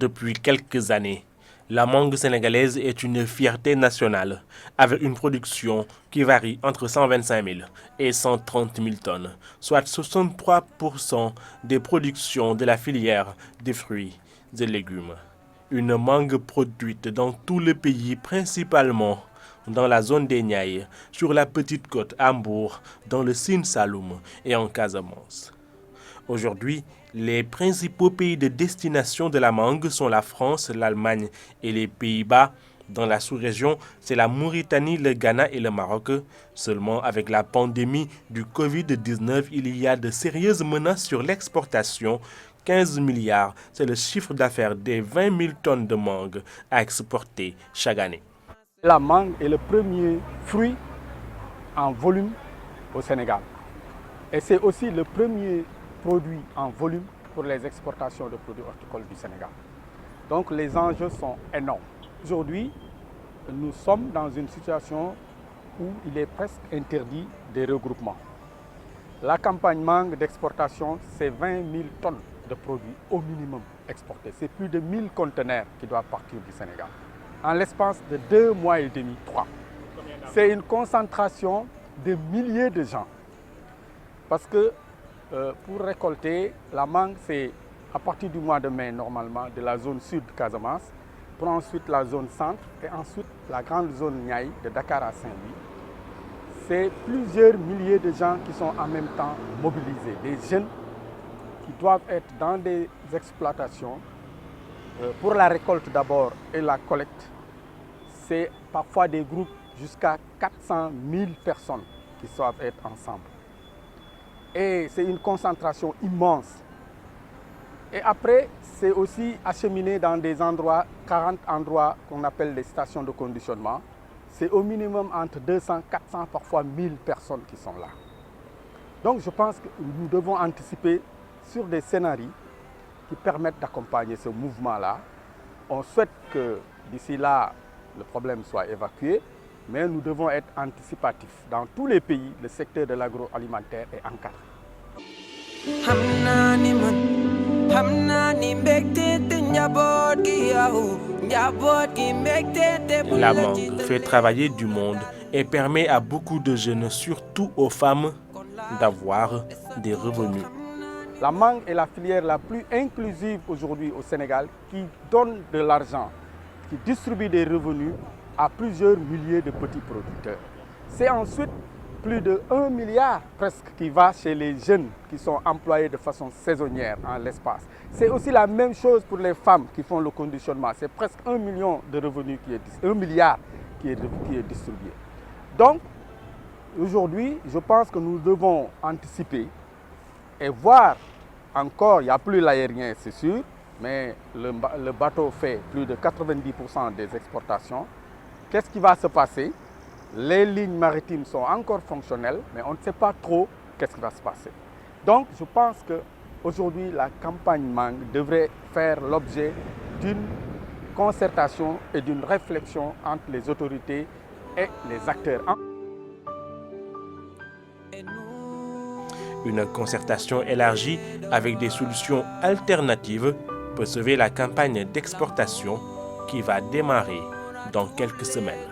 Depuis quelques années, la mangue sénégalaise est une fierté nationale, avec une production qui varie entre 125 000 et 130 000 tonnes, soit 63% des productions de la filière des fruits et légumes. Une mangue produite dans tout le pays, principalement dans la zone des Niayes, sur la petite côte Hambourg, dans le Sine Saloum et en Casamance. Aujourd'hui, les principaux pays de destination de la mangue sont la France, l'Allemagne et les Pays-Bas. Dans la sous-région, c'est la Mauritanie, le Ghana et le Maroc. Seulement, avec la pandémie du Covid-19, il y a de sérieuses menaces sur l'exportation. 15 milliards, c'est le chiffre d'affaires des 20 000 tonnes de mangue à exporter chaque année. La mangue est le premier fruit en volume au Sénégal. Et c'est aussi le premier produit en volume pour les exportations de produits horticoles du Sénégal. Donc les enjeux sont énormes. Aujourd'hui, nous sommes dans une situation où il est presque interdit des regroupements. La campagne mangue d'exportation, c'est 20 000 tonnes de produits au minimum exportés. C'est plus de 1000 conteneurs qui doivent partir du Sénégal. En l'espace de 2 mois et demi, 3. C'est une concentration de milliers de gens. Parce que pour récolter, la mangue, c'est à partir du mois de mai, normalement, de la zone sud de Casamance, pour ensuite la zone centre et ensuite la grande zone Niayes, de Dakar à Saint-Louis. C'est plusieurs milliers de gens qui sont en même temps mobilisés, des jeunes qui doivent être dans des exploitations pour la récolte d'abord et la collecte. C'est parfois des groupes jusqu'à 400 000 personnes qui doivent être ensemble. Et c'est une concentration immense. Et après, c'est aussi acheminé dans des endroits, 40 endroits qu'on appelle les stations de conditionnement. C'est au minimum entre 200, 400, parfois 1000 personnes qui sont là. Donc je pense que nous devons anticiper sur des scénarios qui permettent d'accompagner ce mouvement-là. On souhaite que d'ici là, le problème soit évacué, mais nous devons être anticipatifs. Dans tous les pays, le secteur de l'agroalimentaire est encadré. La mangue fait travailler du monde et permet à beaucoup de jeunes, surtout aux femmes, d'avoir des revenus. La mangue est la filière la plus inclusive aujourd'hui au Sénégal qui donne de l'argent, qui distribue des revenus à plusieurs milliers de petits producteurs. C'est ensuite plus de 1 milliard presque qui va chez les jeunes qui sont employés de façon saisonnière en l'espace. C'est aussi la même chose pour les femmes qui font le conditionnement. C'est presque 1 million de revenus, 1 milliard qui est distribué. Donc, aujourd'hui, je pense que nous devons anticiper et voir encore, il n'y a plus l'aérien, c'est sûr, mais le bateau fait plus de 90% des exportations. Qu'est-ce qui va se passer? Les lignes maritimes sont encore fonctionnelles, mais on ne sait pas trop qu'est-ce qui va se passer. Donc, je pense qu'aujourd'hui, la campagne mangue devrait faire l'objet d'une concertation et d'une réflexion entre les autorités et les acteurs. Une concertation élargie avec des solutions alternatives peut sauver la campagne d'exportation qui va démarrer dans quelques semaines.